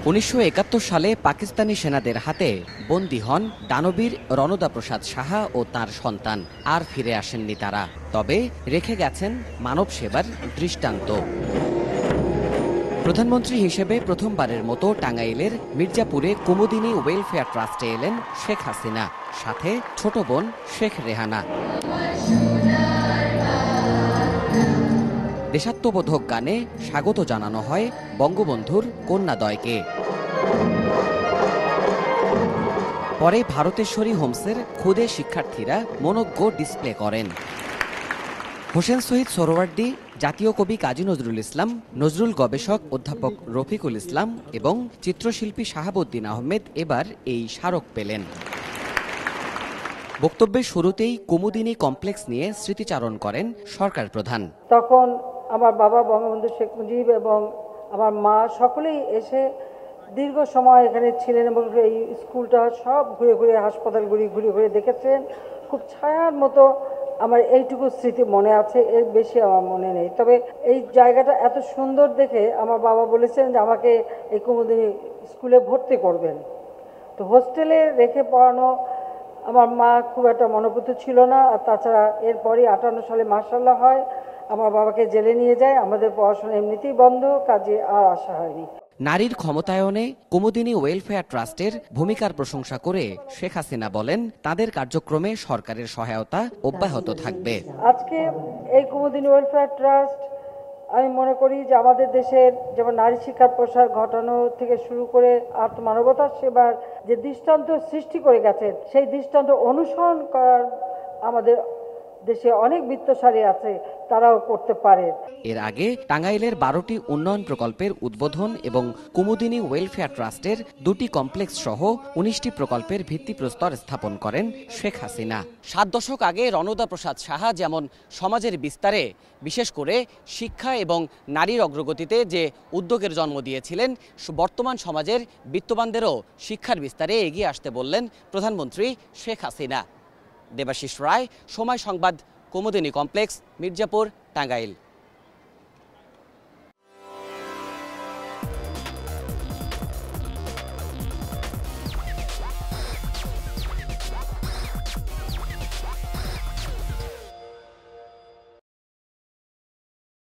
1971 সালে পাকিস্তানি সেনাদের হাতে বন্দী হন দানবীর রণদা প্রসাদ সাহা ও তার সন্তান। আর ফিরে আসেননি তারা, তবে রেখে গেছেন মানব সেবার দৃষ্টান্ত। প্রধানমন্ত্রী হিসেবে প্রথমবারের মতো টাঙ্গাইলের মির্জাপুরে কুমুদিনী ওয়েলফেয়ার ট্রাস্টে এলেন শেখ হাসিনা, সাথে ছোট বোন শেখ রেহানা। দেশাত্মবোধক গানে স্বাগত জানানো হয় বঙ্গবন্ধুর কন্যাদ্বয়কে। পরে ভারতেশ্বরী হোমসের ক্ষুদে শিক্ষার্থীরা মনোজ্ঞ ডিসপ্লে করেন। হোসেন শহীদ সোহরাওয়ার্দী, জাতীয় কবি কাজী নজরুল ইসলাম, নজরুল গবেষক অধ্যাপক রফিকুল ইসলাম এবং চিত্রশিল্পী শাহাবুদ্দিন আহমেদ এবার এই স্মারক পেলেন। বক্তব্যের শুরুতেই কুমুদিনী কমপ্লেক্স নিয়ে স্মৃতিচারণ করেন সরকার প্রধান। তখন আমার বাবা বঙ্গবন্ধু শেখ মুজিব এবং আমার মা সকলেই এসে দীর্ঘ সময় এখানে ছিলেন এবং এই স্কুলটা সব ঘুরে ঘুরে, হাসপাতালগুলি ঘুরে ঘুরে দেখেছেন। খুব ছায়ার মতো আমার এইটুকু স্মৃতি মনে আছে, এর বেশি আমার মনে নেই। তবে এই জায়গাটা এত সুন্দর দেখে আমার বাবা বলেছেন যে আমাকে এই কুমুদিনী স্কুলে ভর্তি করবেন। তো হোস্টেলে রেখে পড়ানো আমার মা খুব একটা মনোপুত ছিল না। আর তাছাড়া এরপরই 58 সালে মার্শাল্লাহ হয়, আমার বাবাকে জেলে নিয়ে যায়। আমাদের পড়াশোনা এমনিতেই বন্ধ, কাজে আর আসা হয়নি। নারীর ক্ষমতায়নে কুমুদিনী ওয়েলফেয়ার ট্রাস্টের ভূমিকার প্রশংসা করে শেখ হাসিনা বলেন, তাদের কার্যক্রমে সরকারের সহায়তা অব্যাহত থাকবে। আজকে এই কুমুদিনী ওয়েলফেয়ার ট্রাস্ট, আমি মনে করি যে আমাদের দেশের যেমন নারী শিক্ষার প্রসার ঘটানো থেকে শুরু করে আত্মমানবতার সেবার যে দৃষ্টান্ত সৃষ্টি করে গেছেন, সেই দৃষ্টান্ত অনুসরণ করার আমাদের দেশে অনেক বিত্তশালী আছে, তারাও করতে পারে। এর আগে টাঙ্গাইলের 12টি উন্নয়ন প্রকল্পের উদ্বোধন এবং কুমুদিনী ওয়েলফেয়ার ট্রাস্টের 2টি কমপ্লেক্স সহ 19টি প্রকল্পের ভিত্তিপ্রস্তর স্থাপন করেন শেখ হাসিনা। 7 দশক আগে রণদা প্রসাদ সাহা যেমন সমাজের বিস্তারে, বিশেষ করে শিক্ষা এবং নারীর অগ্রগতিতে যে উদ্যোগের জন্ম দিয়েছিলেন, বর্তমান সমাজের বিত্তবানদেরও শিক্ষার বিস্তারে এগিয়ে আসতে বললেন প্রধানমন্ত্রী শেখ হাসিনা। দেবাশিস রায়, সময় সংবাদ, কুমুদিনী কমপ্লেক্স, মির্জাপুর, টাঙ্গাইল।